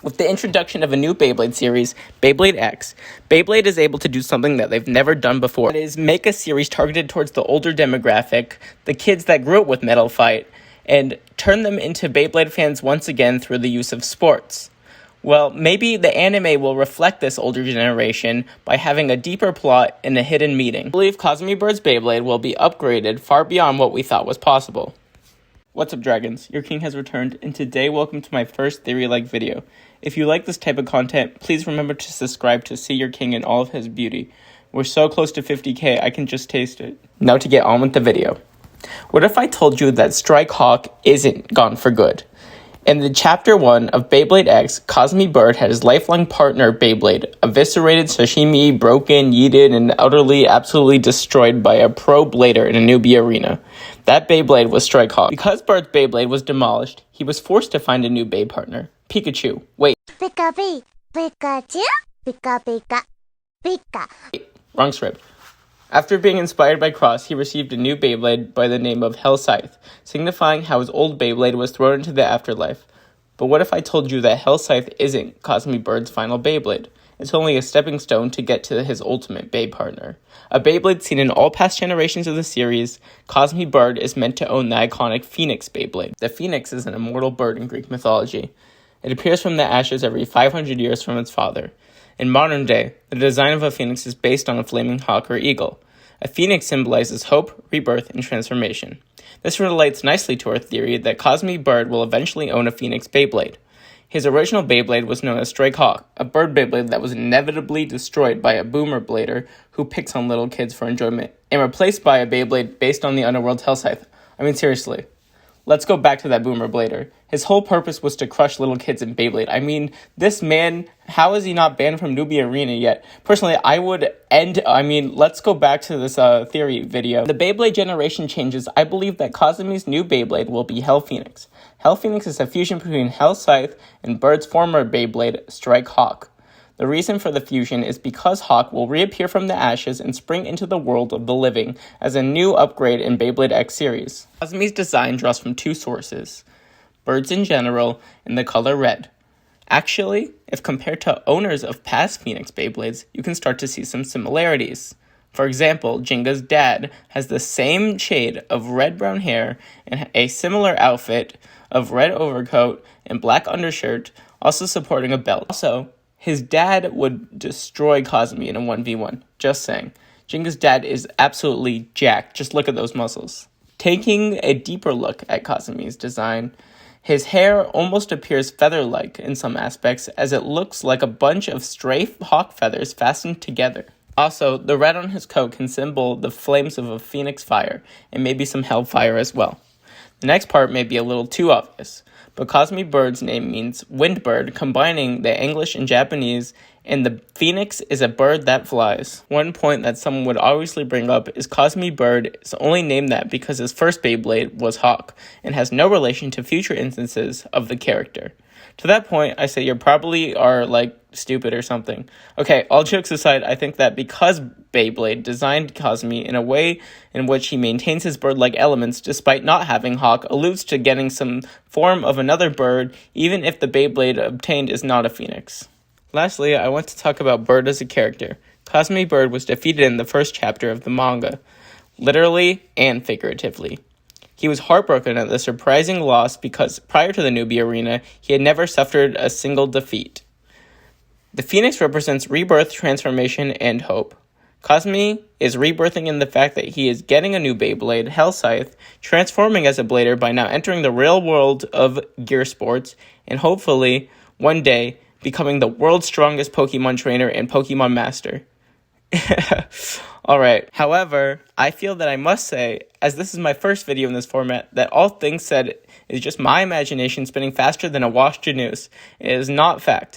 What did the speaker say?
With the introduction of a new Beyblade series, Beyblade X, Beyblade is able to do something that they've never done before. That is, make a series targeted towards the older demographic, the kids that grew up with Metal Fight, and turn them into Beyblade fans once again through the use of sports. Well, maybe the anime will reflect this older generation by having a deeper plot and a hidden meaning. I believe Cosmi Bird's Beyblade will be upgraded far beyond what we thought was possible. What's up, dragons? Your king has returned, and today welcome to my first theory-like video. If you like this type of content, please remember to subscribe to see your king in all of his beauty. We're so close to 50k, I can just taste it. Now to get on with the video. What if I told you that Strike Hawk isn't gone for good? In the Chapter 1 of Beyblade X, Cosmi Bird had his lifelong partner Beyblade eviscerated, sashimi, broken, yeeted, and utterly, absolutely destroyed by a pro blader in a newbie arena. That Beyblade was Strike Hawk. Because Bird's Beyblade was demolished, he was forced to find a new Bey partner, Pikachu. Wait. Pika-Pee, Pikachu, Pika-Pika, Pika. Wrong script. After being inspired by Cross, he received a new Beyblade by the name of HELLSCYTHE, signifying how his old Beyblade was thrown into the afterlife. But what if I told you that HELLSCYTHE isn't Cosmi Bird's final Beyblade? It's only a stepping stone to get to his ultimate Bey partner. A Beyblade seen in all past generations of the series, Cosmi Bird is meant to own the iconic Phoenix Beyblade. The Phoenix is an immortal bird in Greek mythology. It appears from the ashes every 500 years from its father. In modern day, the design of a phoenix is based on a flaming hawk or eagle. A phoenix symbolizes hope, rebirth, and transformation. This relates nicely to our theory that Cosmi Bird will eventually own a Phoenix Beyblade. His original Beyblade was known as Strike Hawk, a bird Beyblade that was inevitably destroyed by a boomer blader who picks on little kids for enjoyment, and replaced by a Beyblade based on the underworld HELLSCYTHE. I mean, seriously. Let's go back to that boomer blader. His whole purpose was to crush little kids in Beyblade. I mean, this man, how is he not banned from Newbie Arena yet? Personally, let's go back to this theory video. The Beyblade generation changes. I believe that Cosmi's new Beyblade will be Hell Phoenix. Hell Phoenix is a fusion between HELLSCYTHE and Bird's former Beyblade, Strike Hawk. The reason for the fusion is because Hawk will reappear from the ashes and spring into the world of the living as a new upgrade in Beyblade X series. Cosmi's design draws from two sources, birds in general and the color red. Actually, if compared to owners of past Phoenix Beyblades, you can start to see some similarities. For example, Jenga's dad has the same shade of red-brown hair and a similar outfit of red overcoat and black undershirt, also supporting a belt. Also, his dad would destroy Cosmi in a 1v1. Just saying. Jenga's dad is absolutely jacked. Just look at those muscles. Taking a deeper look at Cosmi's design, his hair almost appears feather-like in some aspects, as it looks like a bunch of stray hawk feathers fastened together. Also, the red on his coat can symbol the flames of a phoenix fire, and maybe some hellfire as well. The next part may be a little too obvious, but Cosmi Bird's name means wind bird, combining the English and Japanese, and the phoenix is a bird that flies. One point that someone would obviously bring up is Cosmi Bird is only named that because his first Beyblade was Hawk, and has no relation to future instances of the character. To that point, I say you probably are, stupid or something. Okay, all jokes aside, I think that because Beyblade designed Cosmi in a way in which he maintains his bird-like elements despite not having Hawk alludes to getting some form of another bird, even if the Beyblade obtained is not a phoenix. Lastly, I want to talk about Bird as a character. Cosmi Bird was defeated in the first chapter of the manga, literally and figuratively. He was heartbroken at the surprising loss because prior to the newbie arena, he had never suffered a single defeat. The phoenix represents rebirth, transformation, and hope. Cosmi is rebirthing in the fact that he is getting a new Beyblade, HELLSCYTHE, transforming as a blader by now entering the real world of gear sports, and hopefully, one day, becoming the world's strongest Pokemon trainer and Pokemon master. Alright, however, I feel that I must say, as this is my first video in this format, that all things said is just my imagination spinning faster than a washed Janus. It is not fact.